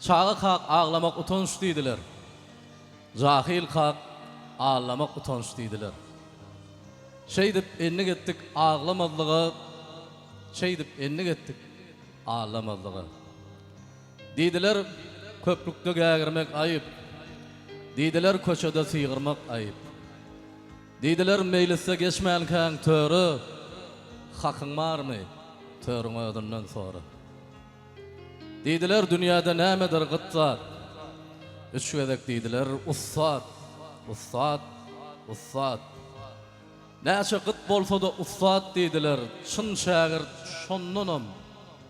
Çağı kalk ağlamak utanç deydiler. Cahil kalk ağlamak utanç deydiler. Şey dip enni gittik ağlamadığı, şey dip enni gittik ağlamadığı. Deydiler köprükte gägirmek ayıp. Deydiler köçede sıyırmak ayıp. Deydiler mecliste geçmeýänkäň töre hakyň barmy? Törüň ödünden sonra. Deydiler dünýäde nämedir gytsa? Üç gezek deydiler ussat, ussat, ussat. Näçe gyt bolsa da ussat deydiler. Çyn şägird şonnunam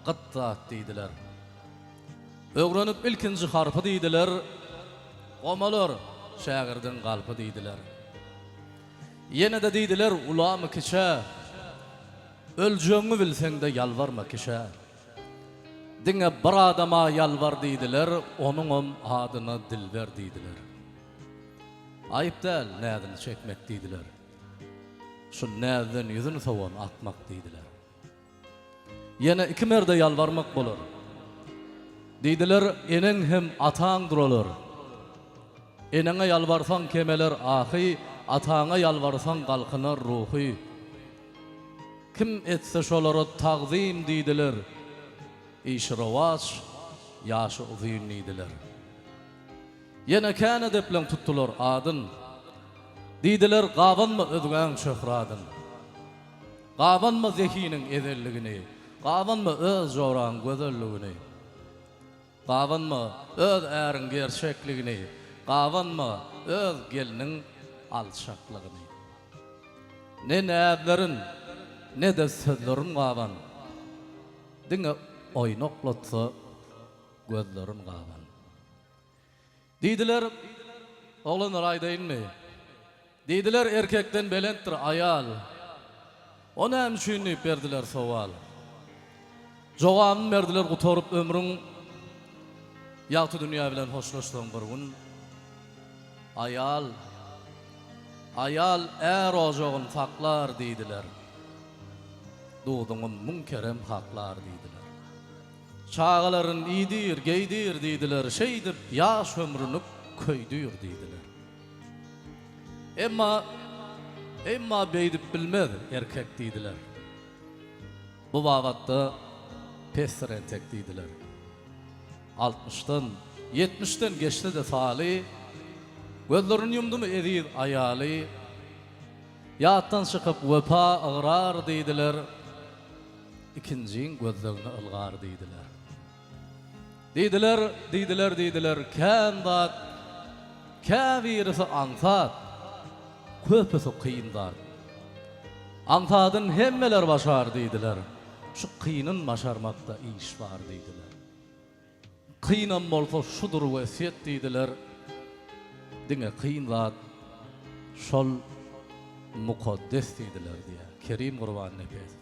gytsa deydiler. Öwrenip ilkinji harpy deydiler. Omalar şägirdin galpy deydiler. Yine de deydiler ulamy kiçe. Öljeňi bilseň-de yalvarma kiçe. Diňe bir adama yalvar deydiler, onuň adyna dilber deydiler. Aýyp däl nädini çekmek deydiler. Şu näden ýüzüni sowan atmak deydiler. Yine iki merde yalvarmak bolar. Deydiler eneň hem ataň duralar. Eneňe yalvarsaň kemeler ahy, ataňa yalvarsaň galkynar ruhy. Kim etse şolara tagzim deydiler. İşravaç yaşı uzun deydiler. Yine kâne deplen tuttular adın. Deydiler gabanma özgän şöhradın. Gabanma zehinin ezelligini. Gabanma öz joran gözelligini. Gabanma öz ärin gerçekligini. Gabanma öz gelinin alçaklygyny. Ne nädlerin ne de sözlerin gaban. Diňe oynaklatsa gözlerin gaban. Deydiler, oğlanlar aýdaýynmy? Deydiler erkekden belentdir ayal. Ona hem şüýnüp berdiler sowal. Jogabyn berdiler gutaryp ömrüň ýagty dünýä bilen hoşlaşdyň bir gün. Ayal, ayal er ojagyn saklar deydiler. Doğduğun münkerem haklar deydiler. Çağaların iyidir, geydir deydiler. Şeydip yaş ömrünü köydür deydiler. Emma beydip bilmez erkek deydiler. Bu vavatda pesir entek deydiler. 60'tan 70'ten geçti de sali. Gözlerini yumdu mu edir ayali. Yattan çıkıp vefa ağrar deydiler. İkinciyin gözlerini ılgar deydiler. Deydiler, kändat, kävirisi ansat, köpüsü kıyındat. Ansatın hemmeler başar deydiler. Şu kıyının başarmakta iş var deydiler. Kıyınan bolsa şudur vesiyet deydiler. Diňe kıyındat, şol mukaddes deydiler diye. Kerim Qurban Nefes.